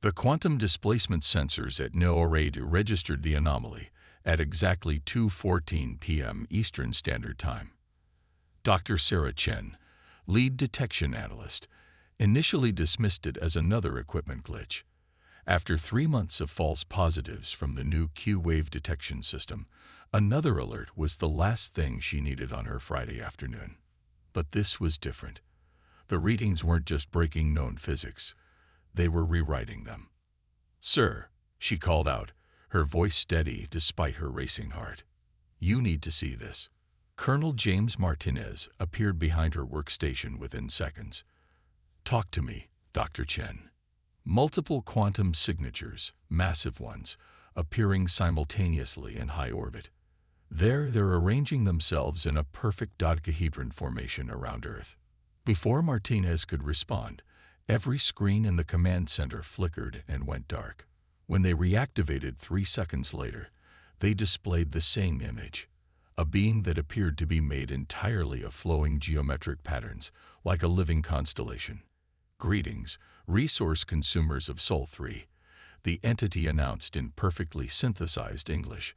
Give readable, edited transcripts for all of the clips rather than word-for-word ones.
The quantum displacement sensors at NORAD registered the anomaly at exactly 2:14 p.m. Eastern Standard Time. Dr. Sarah Chen, lead detection analyst, initially dismissed it as another equipment glitch. After 3 months of false positives from the new Q-wave detection system, another alert was the last thing she needed on her Friday afternoon. But this was different. The readings weren't just breaking known physics. They were rewriting them. "Sir," she called out, her voice steady despite her racing heart. "You need to see this." Colonel James Martinez appeared behind her workstation within seconds. "Talk to me, Dr. Chen." Multiple quantum signatures, massive ones, appearing simultaneously in high orbit. They're arranging themselves in a perfect dodecahedron formation around Earth. Before Martinez could respond, every screen in the command center flickered and went dark. When they reactivated 3 seconds later, they displayed the same image, a being that appeared to be made entirely of flowing geometric patterns, like a living constellation. "Greetings, resource consumers of Sol 3, the entity announced in perfectly synthesized English.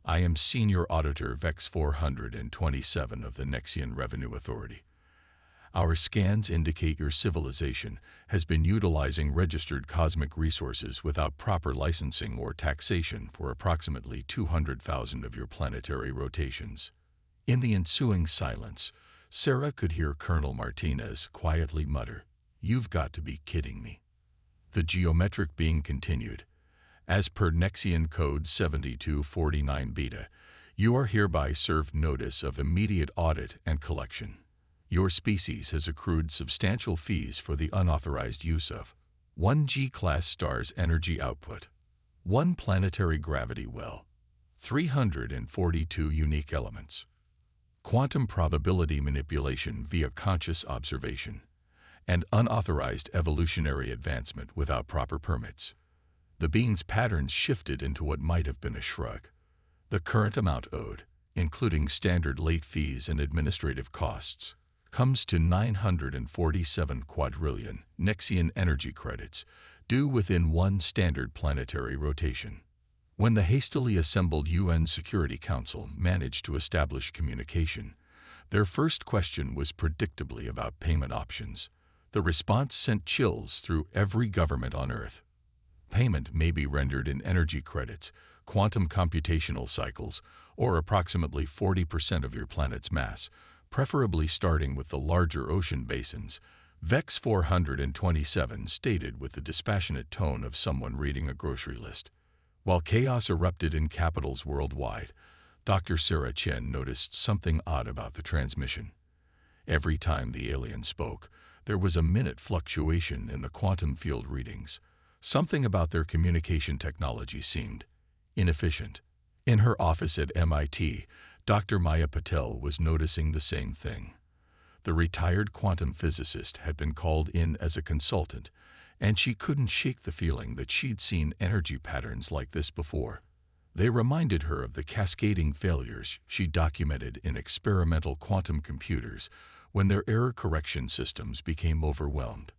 "I am Senior Auditor VEX 427 of the Nexian Revenue Authority. Our scans indicate your civilization has been utilizing registered cosmic resources without proper licensing or taxation for approximately 200,000 of your planetary rotations." In the ensuing silence, Sarah could hear Colonel Martinez quietly mutter, "You've got to be kidding me." The geometric being continued. "As per Nexian Code 7249 Beta, you are hereby served notice of immediate audit and collection. Your species has accrued substantial fees for the unauthorized use of 1 G-class star's energy output, 1 planetary gravity well, 342 unique elements, quantum probability manipulation via conscious observation, and unauthorized evolutionary advancement without proper permits." The being's patterns shifted into what might have been a shrug. "The current amount owed, including standard late fees and administrative costs, comes to 947 quadrillion Nexian energy credits, due within 1 standard planetary rotation." When the hastily assembled UN Security Council managed to establish communication, their first question was predictably about payment options. The response sent chills through every government on Earth. Payment may be rendered in energy credits, quantum computational cycles, or approximately 40% of your planet's mass, preferably starting with the larger ocean basins, VEX 427 stated with the dispassionate tone of someone reading a grocery list. While chaos erupted in capitals worldwide, Dr. Sarah Chen noticed something odd about the transmission. Every time the alien spoke, there was a minute fluctuation in the quantum field readings. Something about their communication technology seemed inefficient. In her office at MIT, Dr. Maya Patel was noticing the same thing. The retired quantum physicist had been called in as a consultant, and she couldn't shake the feeling that she'd seen energy patterns like this before. They reminded her of the cascading failures she documented in experimental quantum computers when their error correction systems became overwhelmed.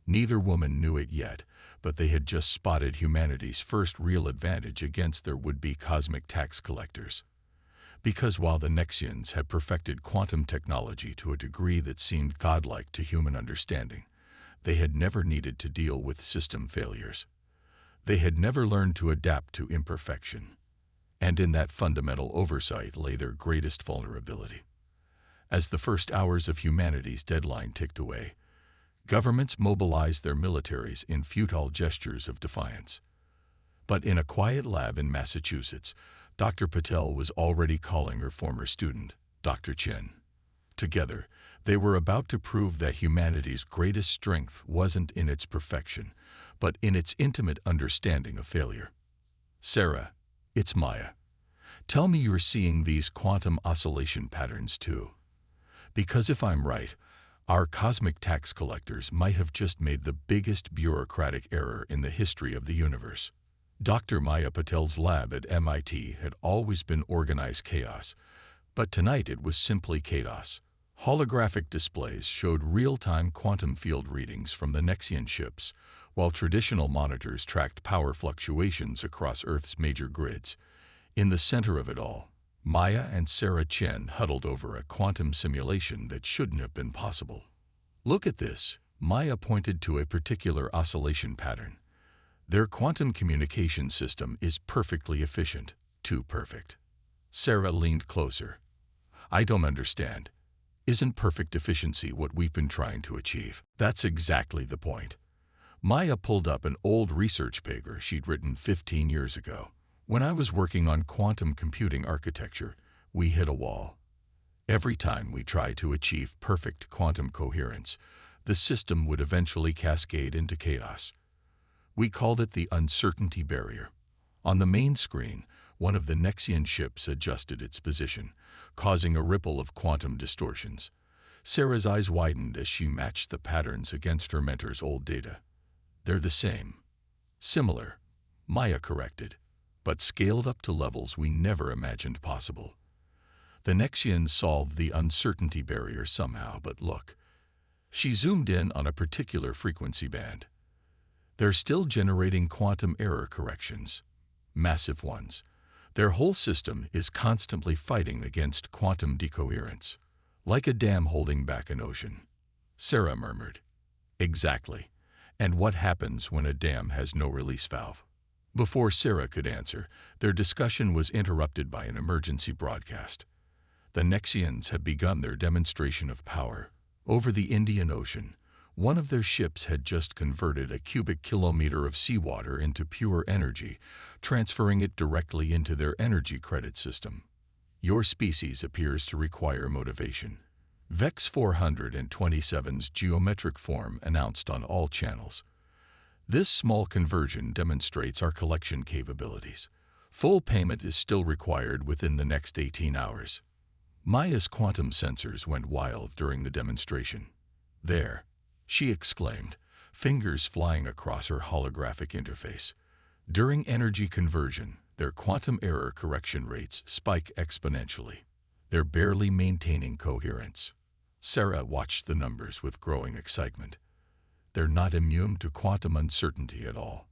Neither woman knew it yet, but they had just spotted humanity's first real advantage against their would-be cosmic tax collectors. Because while the Nexians had perfected quantum technology to a degree that seemed godlike to human understanding, they had never needed to deal with system failures. They had never learned to adapt to imperfection. And in that fundamental oversight lay their greatest vulnerability. As the first hours of humanity's deadline ticked away, governments mobilized their militaries in futile gestures of defiance. But in a quiet lab in Massachusetts, Dr. Patel was already calling her former student, Dr. Chen. Together, they were about to prove that humanity's greatest strength wasn't in its perfection, but in its intimate understanding of failure. "Sarah, it's Maya. Tell me you're seeing these quantum oscillation patterns too. Because if I'm right, our cosmic tax collectors might have just made the biggest bureaucratic error in the history of the universe." Dr. Maya Patel's lab at MIT had always been organized chaos, but tonight it was simply chaos. Holographic displays showed real-time quantum field readings from the Nexian ships, while traditional monitors tracked power fluctuations across Earth's major grids. In the center of it all, Maya and Sarah Chen huddled over a quantum simulation that shouldn't have been possible. "Look at this," Maya pointed to a particular oscillation pattern. "Their quantum communication system is perfectly efficient, too perfect." Sarah leaned closer. "I don't understand. Isn't perfect efficiency what we've been trying to achieve?" "That's exactly the point." Maya pulled up an old research paper she'd written 15 years ago. "When I was working on quantum computing architecture, we hit a wall. Every time we tried to achieve perfect quantum coherence, the system would eventually cascade into chaos. We called it the uncertainty barrier." On the main screen, one of the Nexian ships adjusted its position, causing a ripple of quantum distortions. Sarah's eyes widened as she matched the patterns against her mentor's old data. "They're the same. Similar," Maya corrected, "but scaled up to levels we never imagined possible. The Nexians solved the uncertainty barrier somehow, but look." She zoomed in on a particular frequency band. "They're still generating quantum error corrections. Massive ones. Their whole system is constantly fighting against quantum decoherence. Like a dam holding back an ocean." Sarah murmured. "Exactly. And what happens when a dam has no release valve?" Before Sarah could answer, their discussion was interrupted by an emergency broadcast. The Nexians had begun their demonstration of power. Over the Indian Ocean, one of their ships had just converted a cubic kilometer of seawater into pure energy, transferring it directly into their energy credit system. "Your species appears to require motivation," VEX 427's geometric form announced on all channels. "This small conversion demonstrates our collection capabilities. Full payment is still required within the next 18 hours. Maya's quantum sensors went wild during the demonstration. "There," she exclaimed, fingers flying across her holographic interface. "During energy conversion, their quantum error correction rates spike exponentially. They're barely maintaining coherence." Sarah watched the numbers with growing excitement. "They're not immune to quantum uncertainty at all.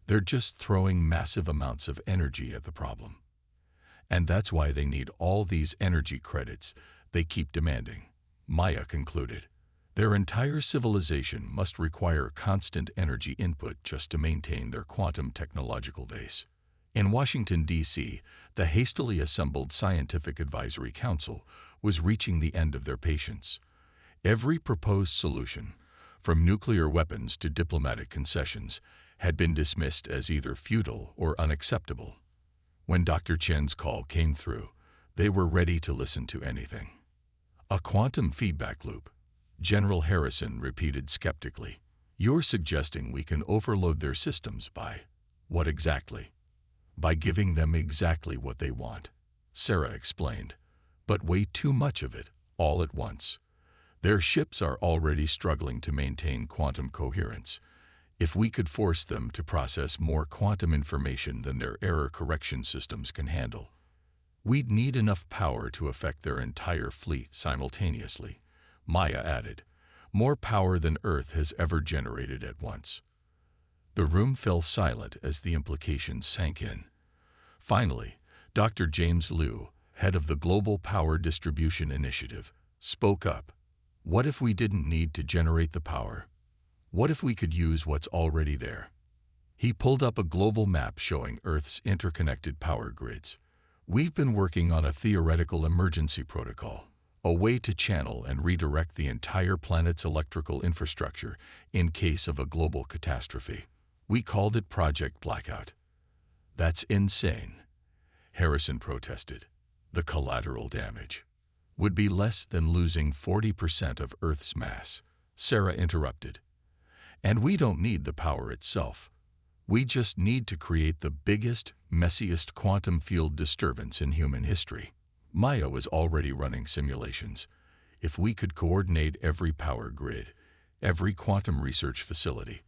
They're just throwing massive amounts of energy at the problem. And that's why they need all these energy credits they keep demanding," Maya concluded. "Their entire civilization must require constant energy input just to maintain their quantum technological base." In Washington, D.C., the hastily assembled Scientific Advisory Council was reaching the end of their patience. Every proposed solution, from nuclear weapons to diplomatic concessions, had been dismissed as either futile or unacceptable. When Dr. Chen's call came through, they were ready to listen to anything. "A quantum feedback loop," General Harrison repeated skeptically. "You're suggesting we can overload their systems by what exactly?" "By giving them exactly what they want," Sarah explained, "but way too much of it, all at once. Their ships are already struggling to maintain quantum coherence. If we could force them to process more quantum information than their error correction systems can handle, we'd need enough power to affect their entire fleet simultaneously," Maya added. "More power than Earth has ever generated at once." The room fell silent as the implications sank in. Finally, Dr. James Liu, head of the Global Power Distribution Initiative, spoke up. "What if we didn't need to generate the power? What if we could use what's already there?" He pulled up a global map showing Earth's interconnected power grids. "We've been working on a theoretical emergency protocol, a way to channel and redirect the entire planet's electrical infrastructure in case of a global catastrophe. We called it Project Blackout." "That's insane," Harrison protested. "The collateral damage would be less than losing 40% of Earth's mass," Sarah interrupted. "And we don't need the power itself. We just need to create the biggest, messiest quantum field disturbance in human history." Maya was already running simulations. "If we could coordinate every power grid, every quantum research facility,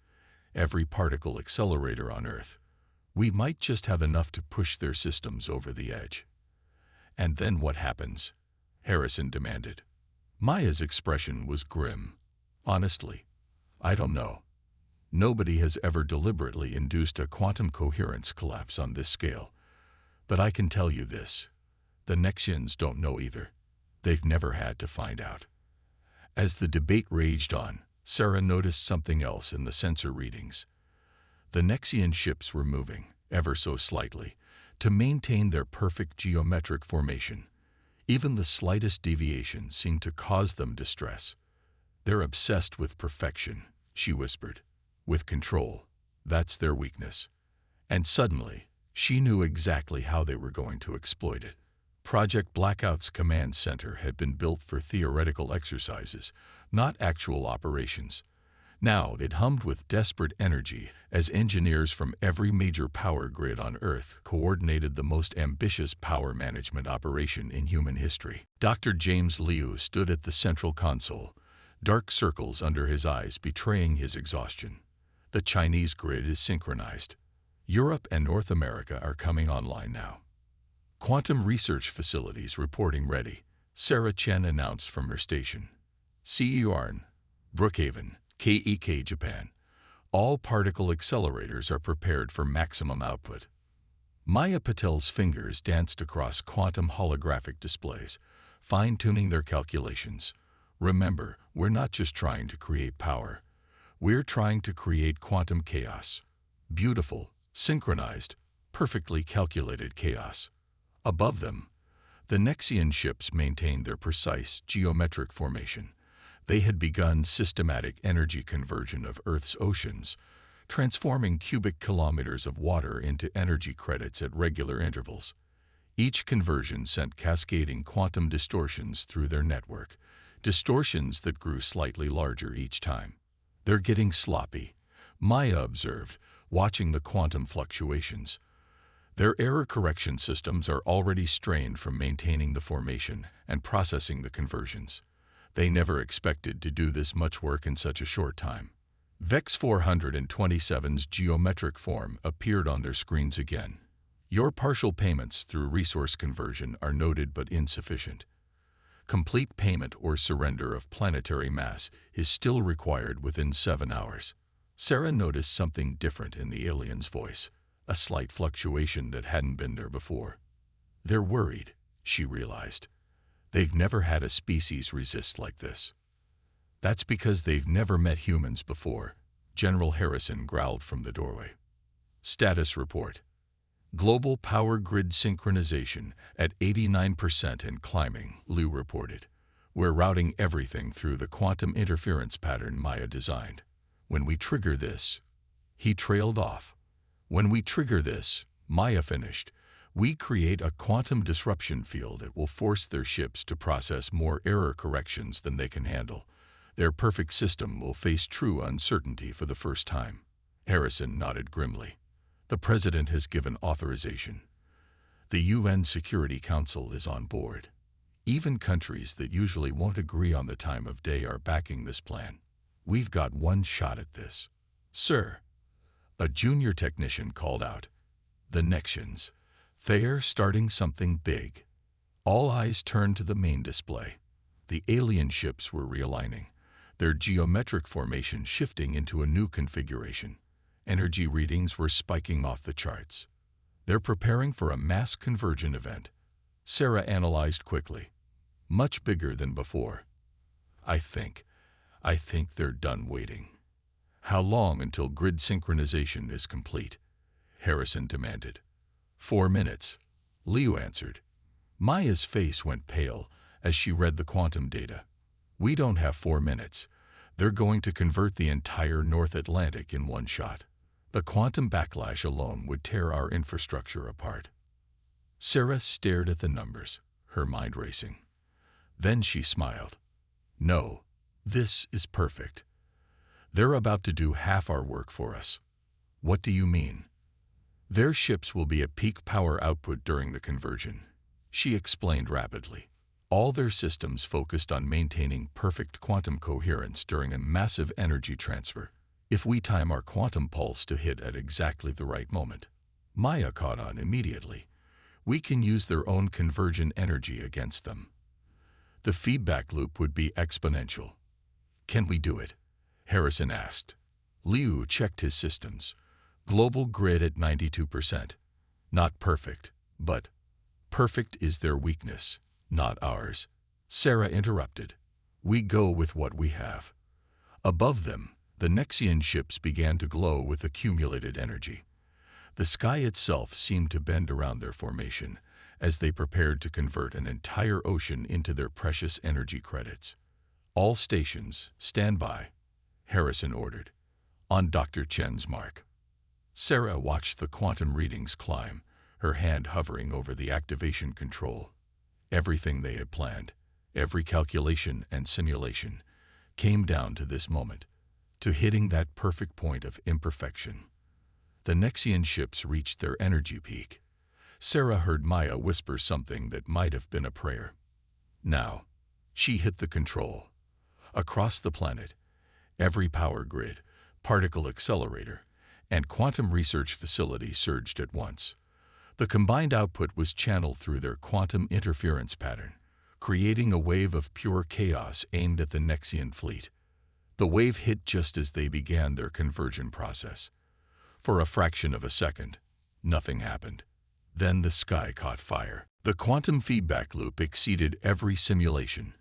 every particle accelerator on Earth, we might just have enough to push their systems over the edge." "And then what happens?" Harrison demanded. Maya's expression was grim. "Honestly, I don't know. Nobody has ever deliberately induced a quantum coherence collapse on this scale. But I can tell you this. The Nexians don't know either. They've never had to find out. As the debate raged on, Sarah noticed something else in the sensor readings. The Nexian ships were moving, ever so slightly, to maintain their perfect geometric formation. Even the slightest deviation seemed to cause them distress. They're obsessed with perfection, she whispered. With control. That's their weakness. And suddenly, she knew exactly how they were going to exploit it. Project Blackout's command center had been built for theoretical exercises, not actual operations. Now it hummed with desperate energy as engineers from every major power grid on Earth coordinated the most ambitious power management operation in human history. Dr. James Liu stood at the central console, dark circles under his eyes betraying his exhaustion. The Chinese grid is synchronized. Europe and North America are coming online now. Quantum research facilities reporting ready, Sarah Chen announced from her station. CERN, Brookhaven, KEK Japan. All particle accelerators are prepared for maximum output. Maya Patel's fingers danced across quantum holographic displays, fine-tuning their calculations. Remember, we're not just trying to create power. We're trying to create quantum chaos. Beautiful, synchronized, perfectly calculated chaos. Above them, the Nexian ships maintained their precise geometric formation. They had begun systematic energy conversion of Earth's oceans, transforming cubic kilometers of water into energy credits at regular intervals. Each conversion sent cascading quantum distortions through their network, distortions that grew slightly larger each time. They're getting sloppy, Maya observed, watching the quantum fluctuations. Their error correction systems are already strained from maintaining the formation and processing the conversions. They never expected to do this much work in such a short time. VEX 427's geometric form appeared on their screens again. Your partial payments through resource conversion are noted but insufficient. Complete payment or surrender of planetary mass is still required within 7 hours. Sarah noticed something different in the alien's voice, a slight fluctuation that hadn't been there before. They're worried, she realized. They've never had a species resist like this. That's because they've never met humans before, General Harrison growled from the doorway. Status report. Global power grid synchronization at 89% and climbing, Liu reported. We're routing everything through the quantum interference pattern Maya designed. When we trigger this, he trailed off. When we trigger this, Maya finished, we create a quantum disruption field that will force their ships to process more error corrections than they can handle. Their perfect system will face true uncertainty for the first time. Harrison nodded grimly. The President has given authorization. The UN Security Council is on board. Even countries that usually won't agree on the time of day are backing this plan. We've got one shot at this. Sir, a junior technician called out. The Nexians. They're starting something big. All eyes turned to the main display. The alien ships were realigning, their geometric formation shifting into a new configuration. Energy readings were spiking off the charts. They're preparing for a mass convergent event. Sarah analyzed quickly. Much bigger than before. I think they're done waiting. How long until grid synchronization is complete? Harrison demanded. 4 minutes, Liu answered. Maya's face went pale as she read the quantum data. We don't have 4 minutes. They're going to convert the entire North Atlantic in one shot. The quantum backlash alone would tear our infrastructure apart. Sarah stared at the numbers, her mind racing. Then she smiled. No, this is perfect. They're about to do half our work for us. What do you mean? Their ships will be at peak power output during the conversion, she explained rapidly. All their systems focused on maintaining perfect quantum coherence during a massive energy transfer. If we time our quantum pulse to hit at exactly the right moment, Maya caught on immediately. We can use their own convergent energy against them. The feedback loop would be exponential. Can we do it? Harrison asked. Liu checked his systems. Global grid at 92%. Not perfect, but perfect is their weakness, not ours. Sarah interrupted. We go with what we have. Above them, the Nexian ships began to glow with accumulated energy. The sky itself seemed to bend around their formation as they prepared to convert an entire ocean into their precious energy credits. All stations, stand by, Harrison ordered, on Dr. Chen's mark. Sarah watched the quantum readings climb, her hand hovering over the activation control. Everything they had planned, every calculation and simulation, came down to this moment, to hitting that perfect point of imperfection. The Nexian ships reached their energy peak. Sarah heard Maya whisper something that might have been a prayer. Now, she hit the control. Across the planet, every power grid, particle accelerator, and quantum research facility surged at once. The combined output was channeled through their quantum interference pattern, creating a wave of pure chaos aimed at the Nexian fleet. The wave hit just as they began their conversion process. For a fraction of a second, nothing happened. Then the sky caught fire. The quantum feedback loop exceeded every simulation,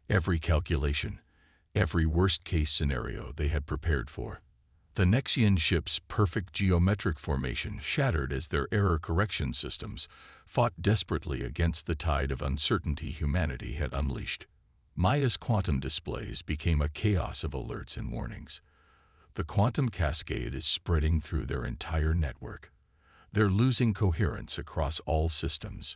every calculation, every worst-case scenario they had prepared for. The Nexian ship's perfect geometric formation shattered as their error correction systems fought desperately against the tide of uncertainty humanity had unleashed. Maya's quantum displays became a chaos of alerts and warnings. The quantum cascade is spreading through their entire network. They're losing coherence across all systems.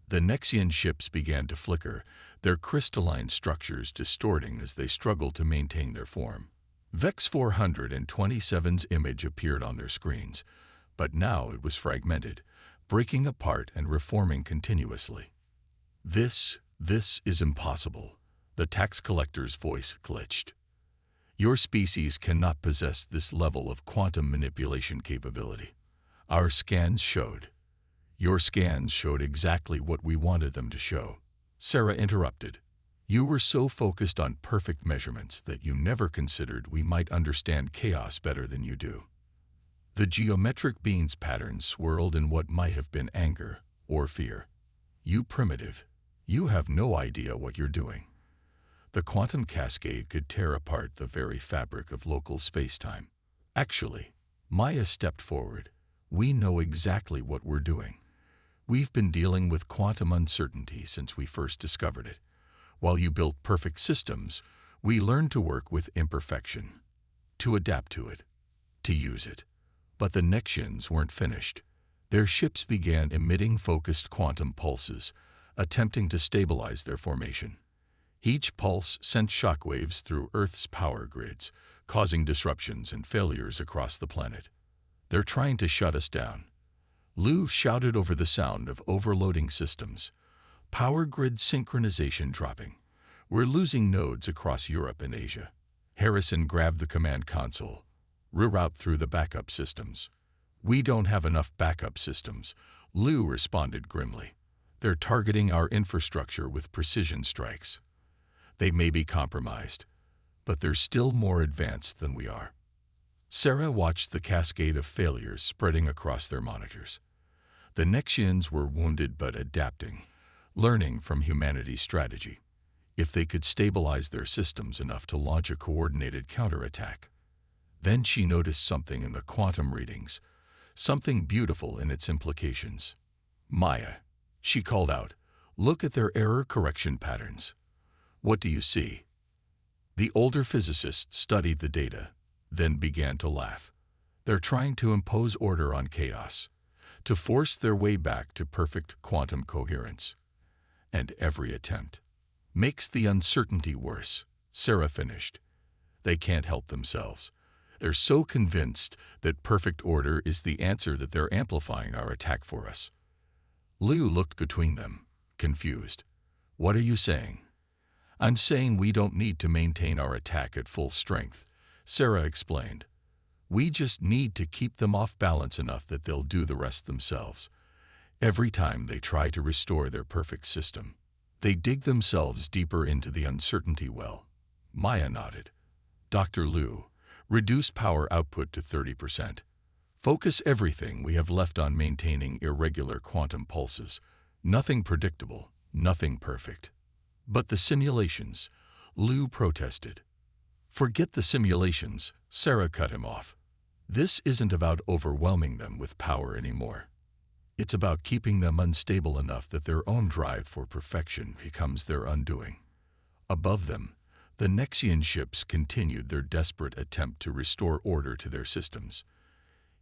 The Nexian ships began to flicker, their crystalline structures distorting as they struggled to maintain their form. Vex 427's image appeared on their screens, but now it was fragmented, breaking apart and reforming continuously. This is impossible. The tax collector's voice glitched. Your species cannot possess this level of quantum manipulation capability. Our scans showed. Your scans showed exactly what we wanted them to show. Sarah interrupted. You were so focused on perfect measurements that you never considered we might understand chaos better than you do. The geometric beam's patterns swirled in what might have been anger or fear. You primitive, you have no idea what you're doing. The quantum cascade could tear apart the very fabric of local space-time. Actually, Maya stepped forward. We know exactly what we're doing. We've been dealing with quantum uncertainty since we first discovered it. While you built perfect systems, we learned to work with imperfection, to adapt to it, to use it. But the Nexians weren't finished. Their ships began emitting focused quantum pulses, attempting to stabilize their formation. Each pulse sent shockwaves through Earth's power grids, causing disruptions and failures across the planet. They're trying to shut us down. Liu shouted over the sound of overloading systems. Power grid synchronization dropping. We're losing nodes across Europe and Asia. Harrison grabbed the command console. Reroute through the backup systems. We don't have enough backup systems, Liu responded grimly. They're targeting our infrastructure with precision strikes. They may be compromised, but they're still more advanced than we are. Sarah watched the cascade of failures spreading across their monitors. The Nexians were wounded but adapting, learning from humanity's strategy. If they could stabilize their systems enough to launch a coordinated counterattack. Then she noticed something in the quantum readings, something beautiful in its implications. Maya, she called out, look at their error correction patterns. What do you see? The older physicist studied the data, then began to laugh. They're trying to impose order on chaos, to force their way back to perfect quantum coherence. And every attempt makes the uncertainty worse, Sarah finished. They can't help themselves. They're so convinced that perfect order is the answer that they're amplifying our attack for us. Liu looked between them, confused. What are you saying? I'm saying we don't need to maintain our attack at full strength, Sarah explained. We just need to keep them off balance enough that they'll do the rest themselves. Every time they try to restore their perfect system, they dig themselves deeper into the uncertainty well. Maya nodded. Dr. Liu, Reduce power output to 30%. Focus everything we have left on maintaining irregular quantum pulses. Nothing predictable, nothing perfect. But the simulations, Lou protested. Forget the simulations, Sarah cut him off. This isn't about overwhelming them with power anymore. It's about keeping them unstable enough that their own drive for perfection becomes their undoing. Above them, the Nexian ships continued their desperate attempt to restore order to their systems.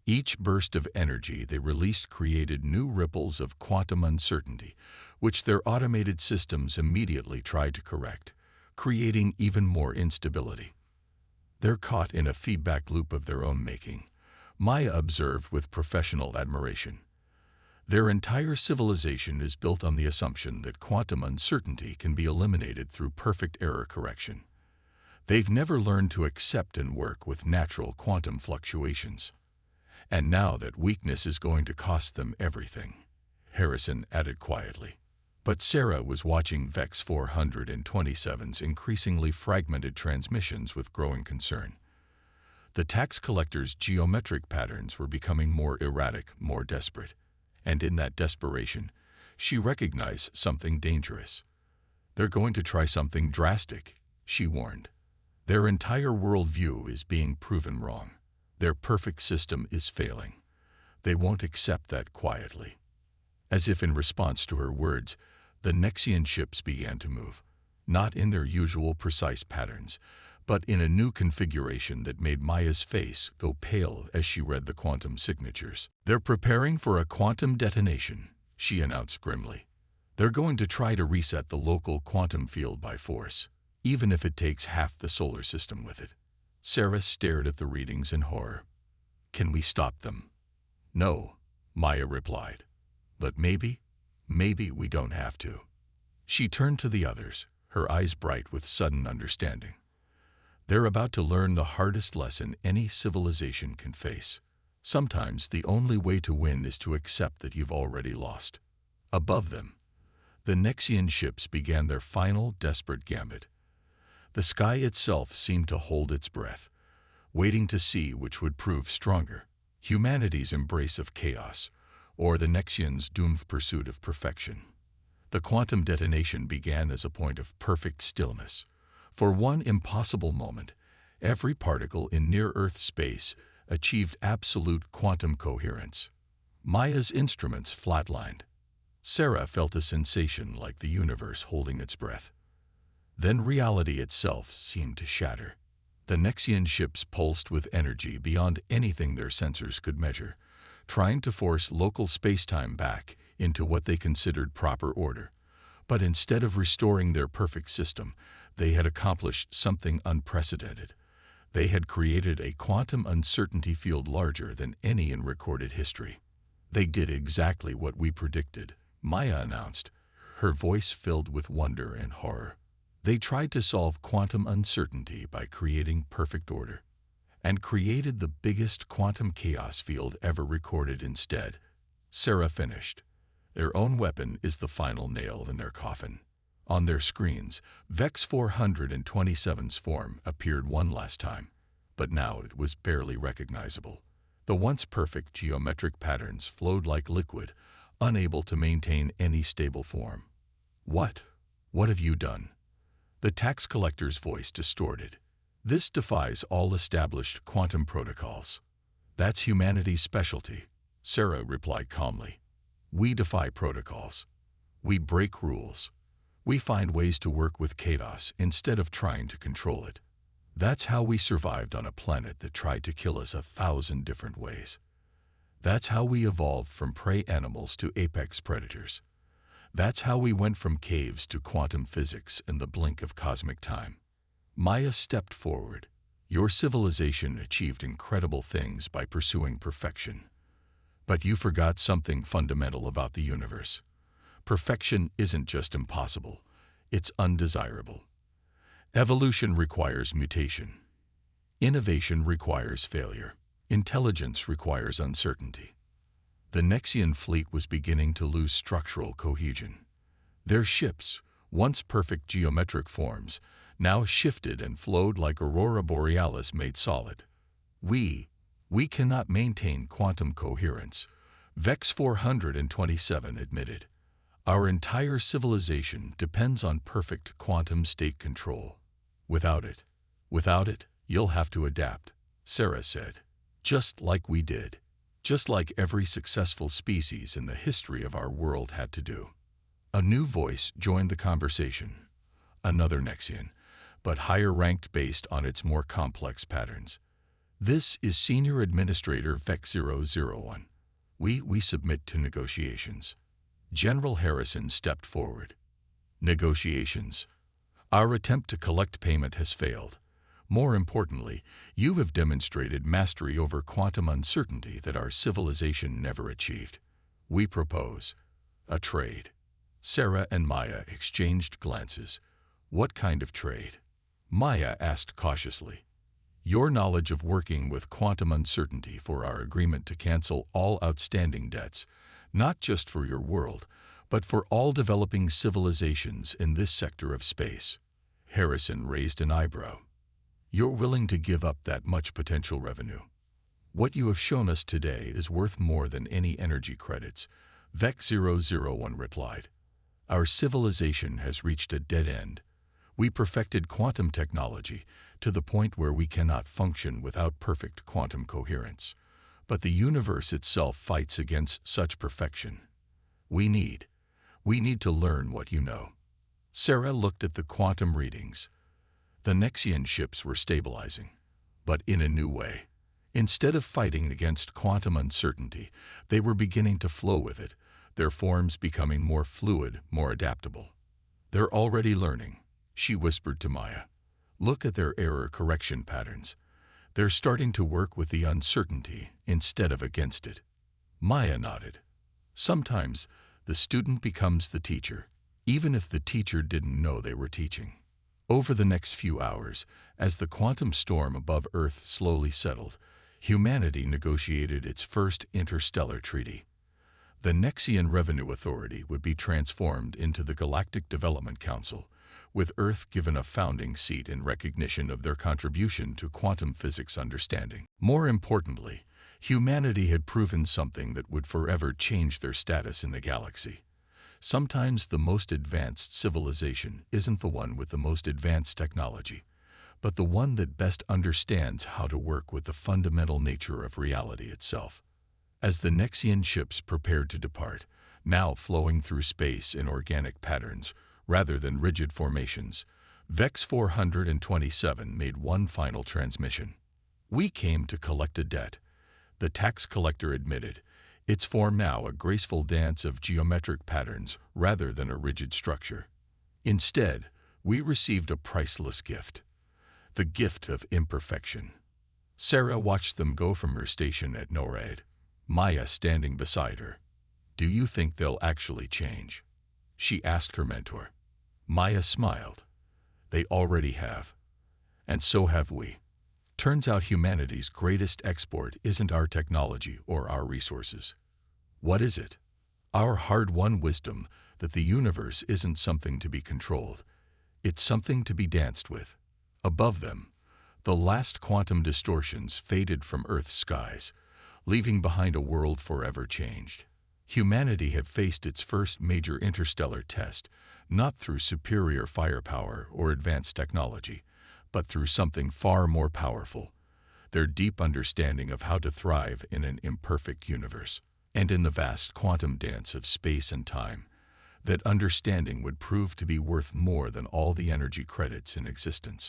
Each burst of energy they released created new ripples of quantum uncertainty, which their automated systems immediately tried to correct, creating even more instability. They're caught in a feedback loop of their own making, Maya observed with professional admiration. Their entire civilization is built on the assumption that quantum uncertainty can be eliminated through perfect error correction. They've never learned to accept and work with natural quantum fluctuations. And now that weakness is going to cost them everything, Harrison added quietly. But Sarah was watching VEX 427's increasingly fragmented transmissions with growing concern. The tax collector's geometric patterns were becoming more erratic, more desperate. And in that desperation, she recognized something dangerous. They're going to try something drastic, she warned. Their entire worldview is being proven wrong. Their perfect system is failing. They won't accept that quietly. As if in response to her words, the Nexian ships began to move, not in their usual precise patterns, but in a new configuration that made Maya's face go pale as she read the quantum signatures. They're preparing for a quantum detonation, she announced grimly. They're going to try to reset the local quantum field by force, even if it takes half the solar system with it. Sarah stared at the readings in horror. Can we stop them? No, Maya replied. But maybe we don't have to. She turned to the others, her eyes bright with sudden understanding. They're about to learn the hardest lesson any civilization can face. Sometimes the only way to win is to accept that you've already lost. Above them, the Nexian ships began their final desperate gambit. The sky itself seemed to hold its breath, waiting to see which would prove stronger, humanity's embrace of chaos, or the Nexians' doomed pursuit of perfection. The quantum detonation began as a point of perfect stillness. For one impossible moment, every particle in near-Earth space achieved absolute quantum coherence. Maya's instruments flatlined. Sarah felt a sensation like the universe holding its breath. Then reality itself seemed to shatter. The Nexian ships pulsed with energy beyond anything their sensors could measure, trying to force local spacetime back into what they considered proper order. But instead of restoring their perfect system, they had accomplished something unprecedented. They had created a quantum uncertainty field larger than any in recorded history. They did exactly what we predicted, Maya announced, her voice filled with wonder and horror. They tried to solve quantum uncertainty by creating perfect order, and created the biggest quantum chaos field ever recorded instead. Sarah finished. Their own weapon is the final nail in their coffin. On their screens, VEX 427's form appeared one last time, but now it was barely recognizable. The once perfect geometric patterns flowed like liquid, unable to maintain any stable form. What have you done? The tax collector's voice distorted. This defies all established quantum protocols. That's humanity's specialty, Sarah replied calmly. We defy protocols. We break rules. We find ways to work with chaos instead of trying to control it. That's how we survived on a planet that tried to kill us 1,000 different ways. That's how we evolved from prey animals to apex predators. That's how we went from caves to quantum physics in the blink of cosmic time. Maya stepped forward. Your civilization achieved incredible things by pursuing perfection. But you forgot something fundamental about the universe. Perfection isn't just impossible, it's undesirable. Evolution requires mutation. Innovation requires failure. Intelligence requires uncertainty. The Nexian fleet was beginning to lose structural cohesion. Their ships, once perfect geometric forms, now shifted and flowed like aurora borealis made solid. We, we cannot maintain quantum coherence, VEX 427 admitted. Our entire civilization depends on perfect quantum state control. Without it, you'll have to adapt, Sarah said. Just like we did. Just like every successful species in the history of our world had to do. A new voice joined the conversation. Another Nexian, but higher ranked based on its more complex patterns. This is Senior Administrator VEX 001. We submit to negotiations. General Harrison stepped forward. Negotiations. Our attempt to collect payment has failed. More importantly, you have demonstrated mastery over quantum uncertainty that our civilization never achieved. We propose a trade. Sarah and Maya exchanged glances. What kind of trade? Maya asked cautiously. Your knowledge of working with quantum uncertainty for our agreement to cancel all outstanding debts, not just for your world, but for all developing civilizations in this sector of space. Harrison raised an eyebrow. You're willing to give up that much potential revenue. What you have shown us today is worth more than any energy credits, VEX 001 replied. Our civilization has reached a dead end. We perfected quantum technology to the point where we cannot function without perfect quantum coherence. But the universe itself fights against such perfection. We need to learn what you know. Sarah looked at the quantum readings. The Nexian ships were stabilizing, but in a new way. Instead of fighting against quantum uncertainty, they were beginning to flow with it, their forms becoming more fluid, more adaptable. They're already learning, she whispered to Maya. Look at their error correction patterns. They're starting to work with the uncertainty instead of against it. Maya nodded. Sometimes the student becomes the teacher, even if the teacher didn't know they were teaching. Over the next few hours, as the quantum storm above Earth slowly settled, humanity negotiated its first interstellar treaty. The Nexian Revenue Authority would be transformed into the Galactic Development Council, with Earth given a founding seat in recognition of their contribution to quantum physics understanding. More importantly, humanity had proven something that would forever change their status in the galaxy. Sometimes the most advanced civilization isn't the one with the most advanced technology, but the one that best understands how to work with the fundamental nature of reality itself. As the Nexian ships prepared to depart, now flowing through space in organic patterns rather than rigid formations, VEX 427 made one final transmission. We came to collect a debt, the tax collector admitted, its form now a graceful dance of geometric patterns rather than a rigid structure. Instead, we received a priceless gift, the gift of imperfection. Sarah watched them go from her station at NORAD, Maya standing beside her. Do you think they'll actually change? She asked her mentor. Maya smiled. They already have. And so have we. Turns out humanity's greatest export isn't our technology or our resources. What is it? Our hard-won wisdom that the universe isn't something to be controlled. It's something to be danced with. Above them, the last quantum distortions faded from Earth's skies, leaving behind a world forever changed. Humanity had faced its first major interstellar test, not through superior firepower or advanced technology, but through something far more powerful, their deep understanding of how to thrive in an imperfect universe. And in the vast quantum dance of space and time, that understanding would prove to be worth more than all the energy credits in existence.